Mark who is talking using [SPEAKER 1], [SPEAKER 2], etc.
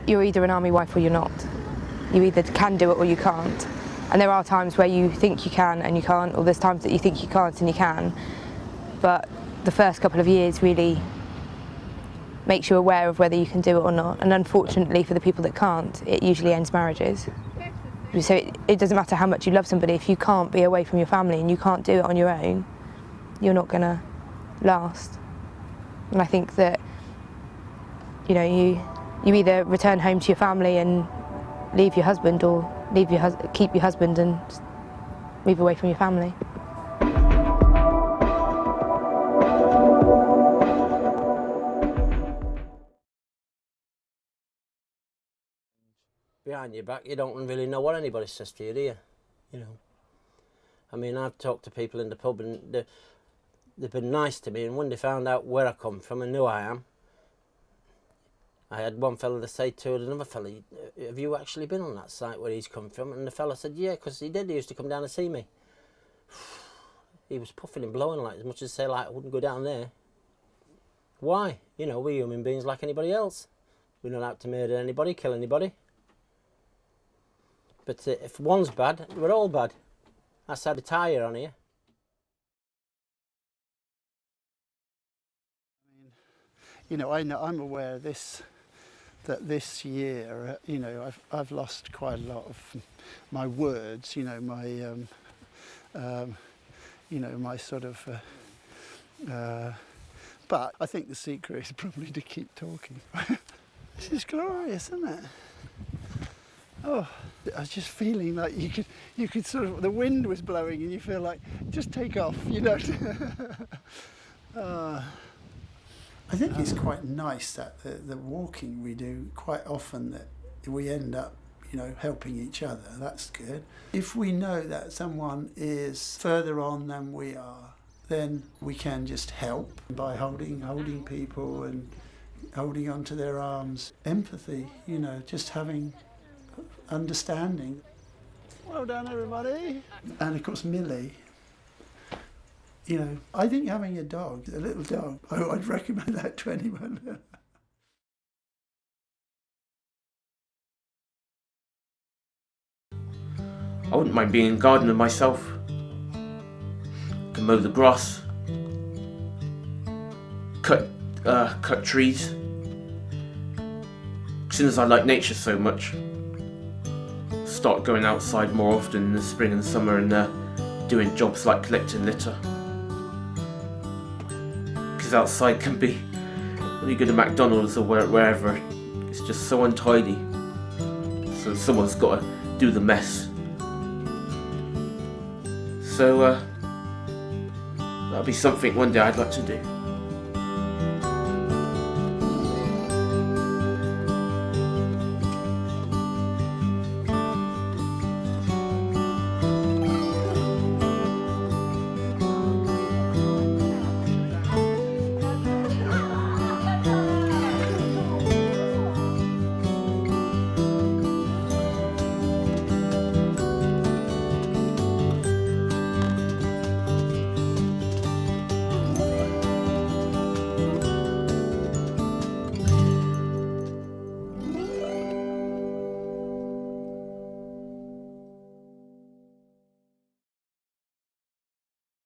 [SPEAKER 1] you're either an army wife or you're not. You either can do it or you can't. And there are times where you think you can and you can't, or there's times that you think you can't and you can. But the first couple of years really makes you aware of whether you can do it or not. And unfortunately for the people that can't, it usually ends marriages. So it doesn't matter how much you love somebody, if you can't be away from your family and you can't do it on your own, you're not going to last. And I think that, you know, you either return home to your family and leave your husband, or keep your husband and move away from your family.
[SPEAKER 2] Behind your back, you don't really know what anybody says to you, do you? You know, I mean, I've talked to people in the pub and they've been nice to me, and when they found out where I come from and who I am, I had one fella to say to another fella, have you actually been on that site where he's come from? And the fella said, yeah, because he did. He used to come down and see me. He was puffing and blowing, like, as much as to say, like, I wouldn't go down there. Why? You know, we're human beings like anybody else. We're not out to murder anybody, kill anybody. But if one's bad, we're all bad. That's how they tire on here.
[SPEAKER 3] You know, I'm aware of this, that this year, you know, I've lost quite a lot of my words, you know, my, you know, my sort of, but I think the secret is probably to keep talking. This is glorious, isn't it? Oh, I was just feeling like you could sort of, the wind was blowing and you feel like, just take off, you know. I think it's quite nice that the walking we do, quite often that we end up, you know, helping each other. That's good. If we know that someone is further on than we are, then we can just help by holding people and holding onto their arms. Empathy, you know, just having understanding. Well done, everybody. And of course, Millie. You know, I think having a dog, a little dog, I'd recommend that to anyone.
[SPEAKER 4] I wouldn't mind being a gardener myself. Can mow the grass, cut trees. Since I like nature so much, start going outside more often in the spring and summer and doing jobs like collecting litter. Outside can be, when you go to McDonald's or wherever, it's just so untidy. So someone's got to do the mess. So that'll be something one day I'd like to do.